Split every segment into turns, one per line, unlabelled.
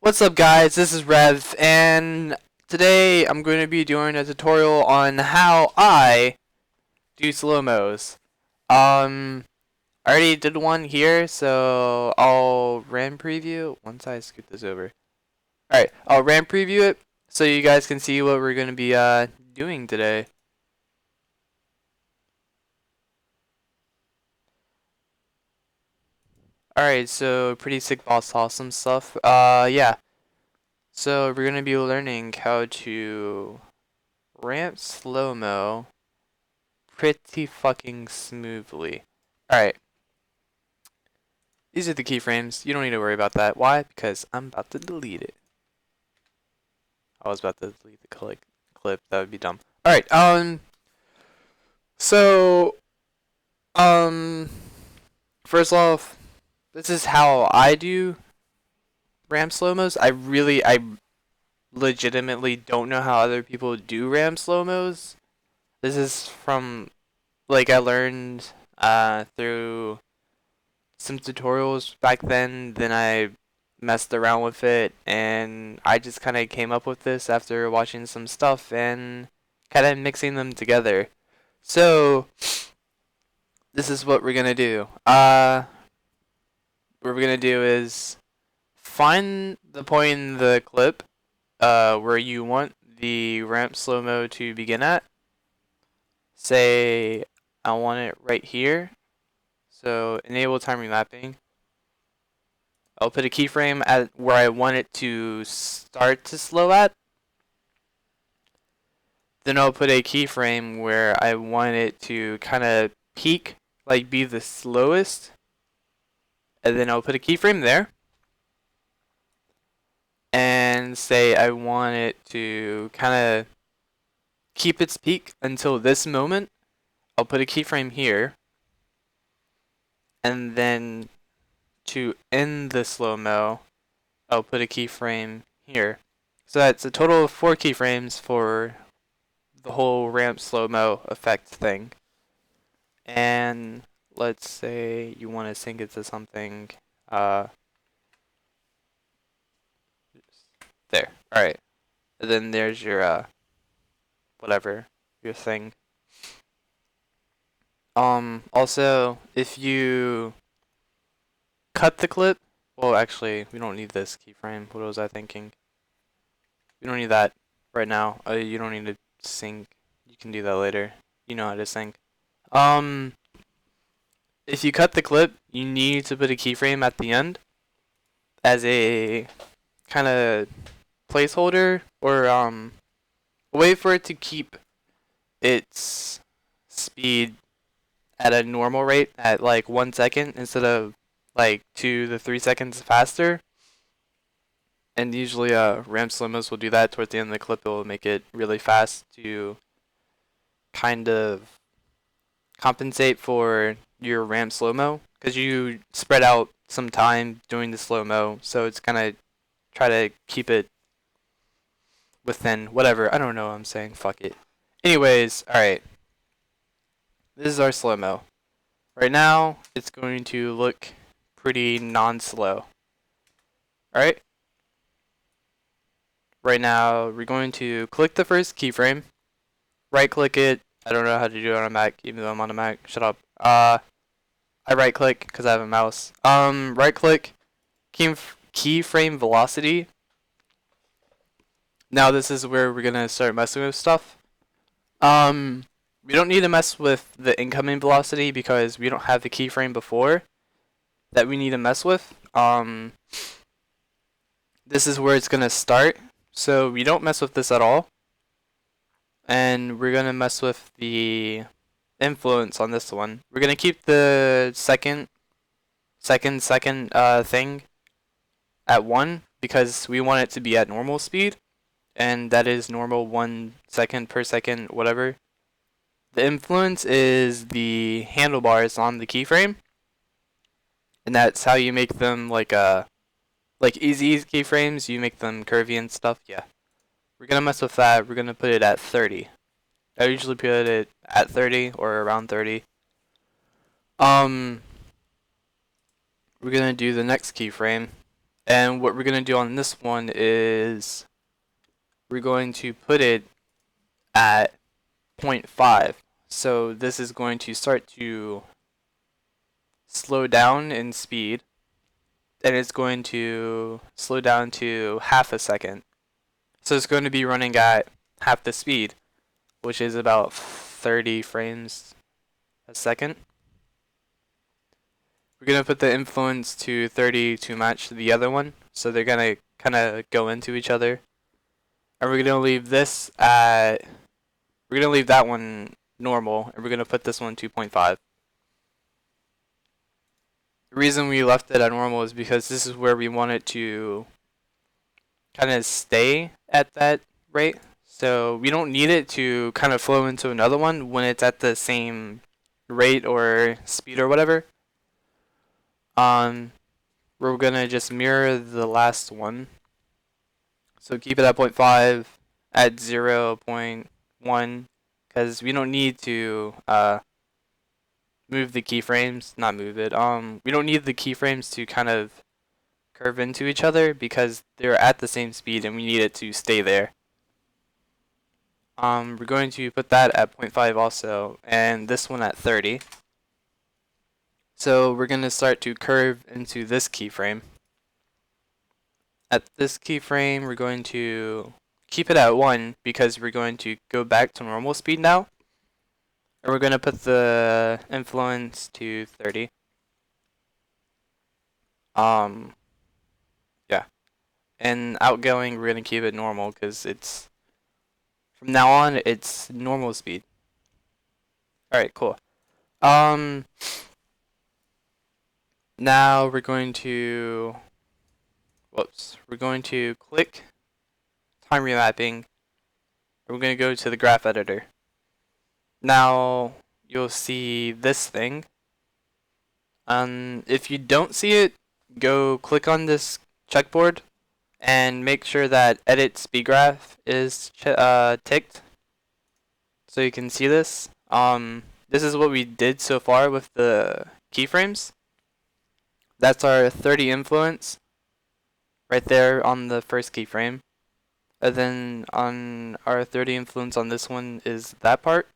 What's up guys, this is Rev, and today I'm going to be doing a tutorial on how I do slow-mos. I already did one here, so I'll RAM preview once I scoot this over. Alright, I'll RAM preview it so you guys can see what we're going to be doing today. Alright, so pretty sick boss awesome stuff. Yeah. So we're going to be learning how to ramp slow-mo pretty fucking smoothly. Alright, these are the keyframes. You don't need to worry about that. Why? Because I'm about to delete it. I was about to delete the clip. That would be dumb. Alright, so, first off, this is how I do RAM slow-mos. I legitimately don't know how other people do RAM slow-mos. This is from, like, I learned, through some tutorials back then I messed around with it, and I just kind of came up with this after watching some stuff and kind of mixing them together. So, this is what we're gonna do. What we're gonna do is find the point in the clip where you want the ramp slow-mo to begin at. Say I want it right here. So enable time remapping. I'll put a keyframe at where I want it to start to slow at. Then I'll put a keyframe where I want it to kind of peak, like be the slowest. And then I'll put a keyframe there. And say I want it to kind of keep its peak until this moment. I'll put a keyframe here. And then to end the slow-mo, I'll put a keyframe here. So that's a total of 4 keyframes for the whole ramp slow-mo effect thing. And let's say you want to sync it to something there. Alright. And then there's your whatever, your thing. Also, if you cut the clip, well actually we don't need this keyframe. What was I thinking? We don't need that right now. You don't need to sync. You can do that later. You know how to sync. If you cut the clip, you need to put a keyframe at the end as a kind of placeholder or a way for it to keep its speed at a normal rate at like 1 second instead of like 2 to 3 seconds faster. And usually ramp slow-mos will do that towards the end of the clip. It will make it really fast to kind of compensate for your ramp slow-mo, because you spread out some time doing the slow-mo, so it's gonna try to keep it within whatever. I don't know what I'm saying. Fuck it. Anyways, alright. This is our slow-mo. Right now, it's going to look pretty non-slow. Alright? Right now, we're going to click the first keyframe, right click it. I don't know how to do it on a Mac, even though I'm on a Mac. Shut up. I right click because I have a mouse. Right click, keyframe velocity. Now this is where we're gonna start messing with stuff. We don't need to mess with the incoming velocity because we don't have the keyframe before that we need to mess with. This is where it's gonna start. So we don't mess with this at all. And we're gonna mess with the influence on this one. We're gonna keep the second thing at 1 because we want it to be at normal speed, and that is normal 1 second per second, whatever. The influence is the handlebars on the keyframe, and that's how you make them like easy keyframes. You make them curvy and stuff. Yeah. We're gonna mess with that. We're gonna put it at 30. I usually put it at 30 or around 30. We're gonna do the next keyframe, And what we're going to do on this one is we're going to put it at 0.5. So this is going to start to slow down in speed, and it's going to slow down to half a second. So it's going to be running at half the speed, which is about 30 frames a second. We're going to put the influence to 30 to match the other one, so they're going to kind of go into each other. And we're going to leave this at, we're going to leave that one normal, and we're going to put this one 2.5. The reason we left it at normal is because this is where we want it to kind of stay at that rate. So we don't need it to kind of flow into another one when it's at the same rate or speed or whatever. We're gonna just mirror the last one. So keep it at 0.5, at 0.1, because we don't need to move the keyframes, not move it. We don't need the keyframes to kind of curve into each other because they're at the same speed and we need it to stay there. We're going to put that at 0.5 also, and this one at 30. So we're going to start to curve into this keyframe. At this keyframe, we're going to keep it at 1 because we're going to go back to normal speed now. And we're going to put the influence to 30. Yeah. And outgoing, we're going to keep it normal because it's, from now on, it's normal speed. Alright, cool. Now we're going to, we're going to click time remapping. We're going to go to the graph editor. Now you'll see this thing. If you don't see it, go click on this checkboard and make sure that edit speed graph is ticked so you can see this. This is what we did so far with the keyframes. That's our 30 influence right there on the first keyframe. And then on our 30 influence on this one is that part.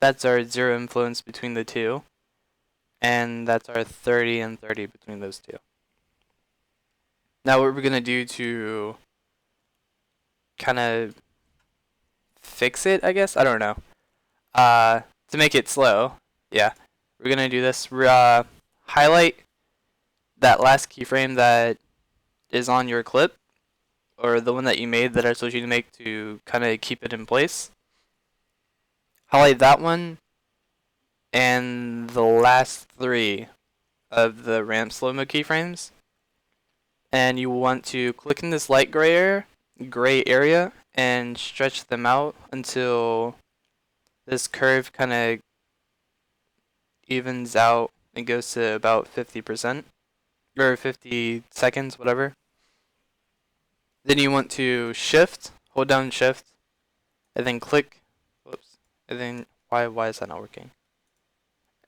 That's our 0 influence between the two. And that's our 30 and 30 between those two. Now what we're going to do to kind of fix it, I guess? I don't know. To make it slow, yeah. We're going to do this. Highlight that last keyframe that is on your clip, or the one that you made that I told you to make to kind of keep it in place. Highlight that one and the last 3 of the ramp slow-mo keyframes. And you want to click in this light gray area and stretch them out until this curve kind of evens out and goes to about 50%. Or 50 seconds, whatever. Then you want to hold down shift, and then click, and then, why is that not working?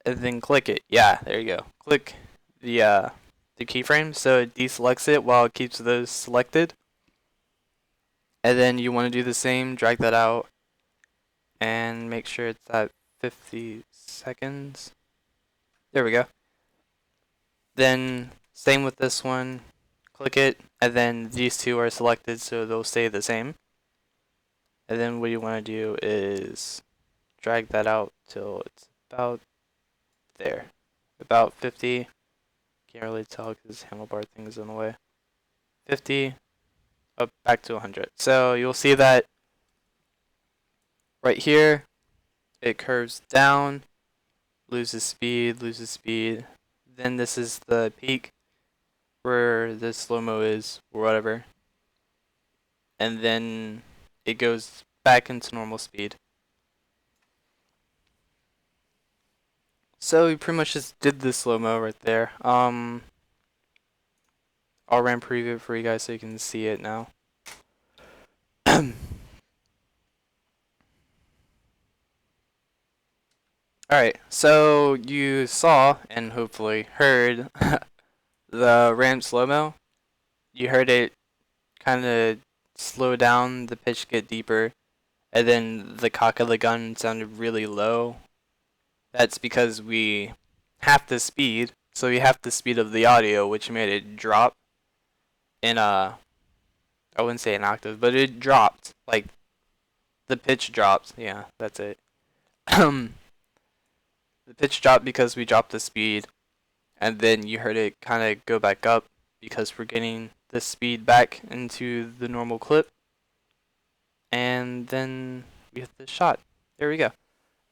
And then click it, yeah, there you go. Click the keyframe so it deselects it while it keeps those selected. And then you want to do the same, drag that out, and make sure it's at 50 seconds. There we go. Then same with this one, click it, and then these two are selected so they'll stay the same. And then what you want to do is drag that out till it's about there. About 50. Can't really tell because this handlebar thing is in the way. 50, up back to 100. So you'll see that right here, it curves down, loses speed. Then this is the peak where the slow-mo is, or whatever. And then it goes back into normal speed. So we pretty much just did the slow-mo right there. I'll RAM preview it for you guys so you can see it now. Alright, so you saw and hopefully heard the ramp slow-mo. you heard it kind of slow down, the pitch get deeper, and then the cock of the gun sounded really low. That's because we half the speed, so we half the speed of the audio, which made it drop in a, I wouldn't say an octave, but it dropped. Like, the pitch dropped. Yeah, that's it. The pitch dropped because we dropped the speed, and then you heard it kind of go back up because we're getting the speed back into the normal clip, and then we hit the shot. There we go.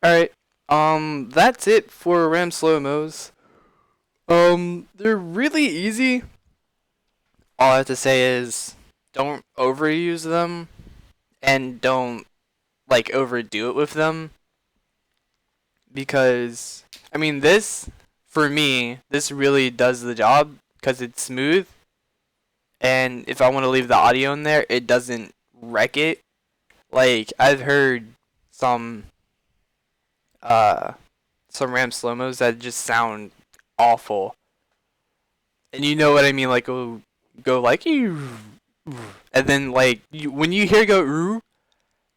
Alright, that's it for RAM slow-mos. They're really easy. All I have to say is don't overuse them and don't like overdo it with them, because I mean this, for me, this really does the job because it's smooth, and if I want to leave the audio in there, it doesn't wreck it. Like, I've heard some uh some RAM slow-mos that just sound awful. And you know what I mean, like go like and then like when you hear go ooh,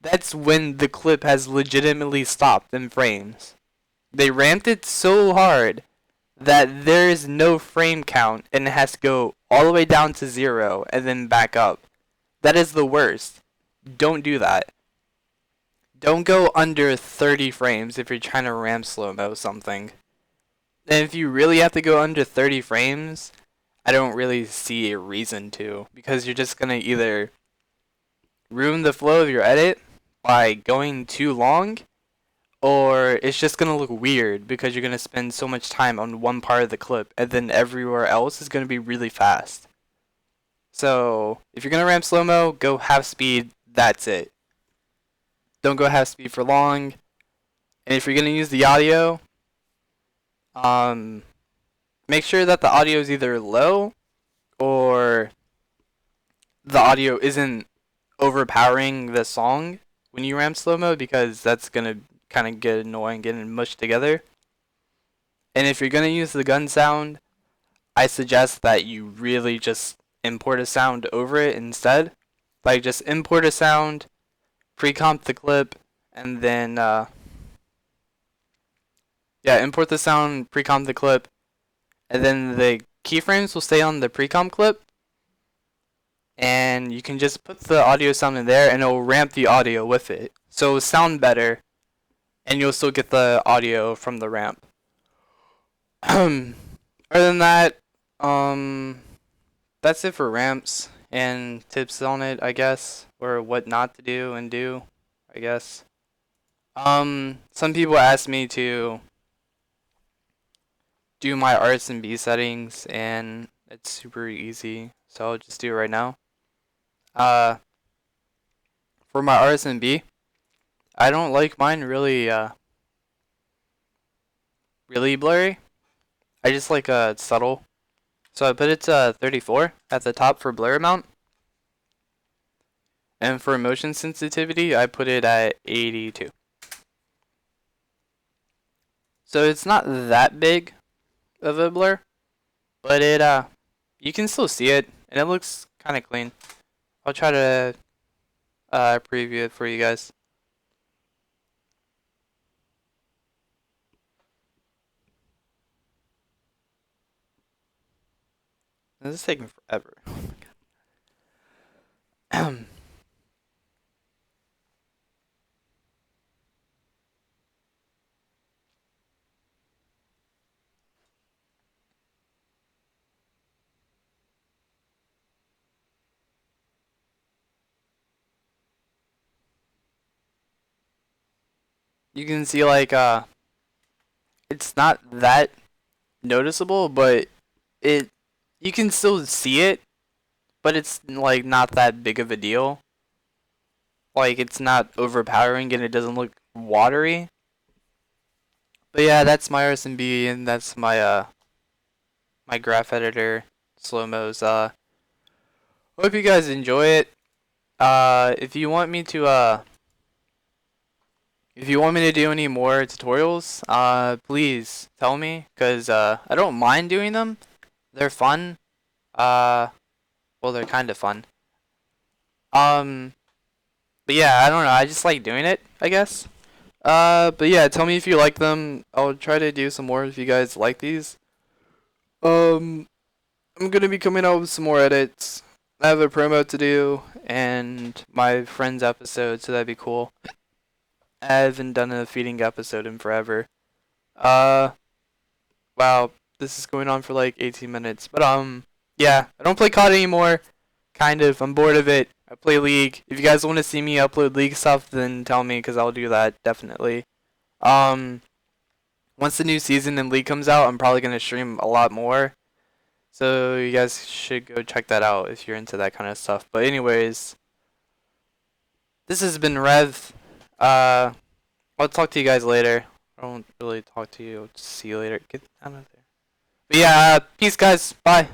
that's when the clip has legitimately stopped in frames. They ramped it so hard that there is no frame count and it has to go all the way down to 0 and then back up. That is the worst. Don't do that. Don't go under 30 frames if you're trying to ramp slow-mo something. And if you really have to go under 30 frames, I don't really see a reason to, because you're just gonna either ruin the flow of your edit by going too long, or it's just gonna look weird because you're gonna spend so much time on one part of the clip and then everywhere else is gonna be really fast. So if you're gonna ramp slow-mo, go half speed, that's it. Don't go half speed for long. And if you're gonna use the audio, make sure that the audio is either low or the audio isn't overpowering the song when you ramp slow-mo, because that's gonna kind of get annoying getting mushed together. And if you're gonna use the gun sound, I suggest that you really just import a sound over it instead. Like, just import a sound, pre-comp the clip, and then import the sound, pre-comp the clip, and then the keyframes will stay on the pre-comp clip, and you can just put the audio sound in there and it will ramp the audio with it, so it'll sound better and you'll still get the audio from the ramp. Other than that, that's it for ramps and tips on it, I guess, or what not to do and do, I guess. Some people ask me to do my RSB settings, and it's super easy, so I'll just do it right now. For my RSB, I don't like mine really blurry. I just like subtle. So I put it to 34 at the top for blur amount. And for motion sensitivity, I put it at 82. So it's not that big of a blur, but it you can still see it and it looks kind of clean. I'll try to preview it for you guys. This is taking forever. Oh my god. You can see like it's not that noticeable, but you can still see it, but it's like not that big of a deal. Like, it's not overpowering and it doesn't look watery. But yeah, that's my RSB and that's my my graph editor slow-mos. Hope you guys enjoy it. If you want me to do any more tutorials, please tell me, cause I don't mind doing them. They're fun. Uh Well, they're kind of fun. Um, but yeah, I don't know. I just like doing it, I guess. But yeah, tell me if you like them. I'll try to do some more if you guys like these. Um, I'm gonna be coming out with some more edits. I have a promo to do and my friend's episode, so that'd be cool. I haven't done a feeding episode in forever. Uh, wow, this is going on for like 18 minutes. But yeah, I don't play COD anymore. Kind of, I'm bored of it. I play League. If you guys want to see me upload League stuff, then tell me, cause I'll do that definitely. Um, once the new season in League comes out, I'm probably gonna stream a lot more. So you guys should go check that out if you're into that kind of stuff. But anyways, this has been Rev. I'll talk to you guys later. I won't really talk to you. I'll just see you later. Get out of there. But yeah, peace guys. Bye.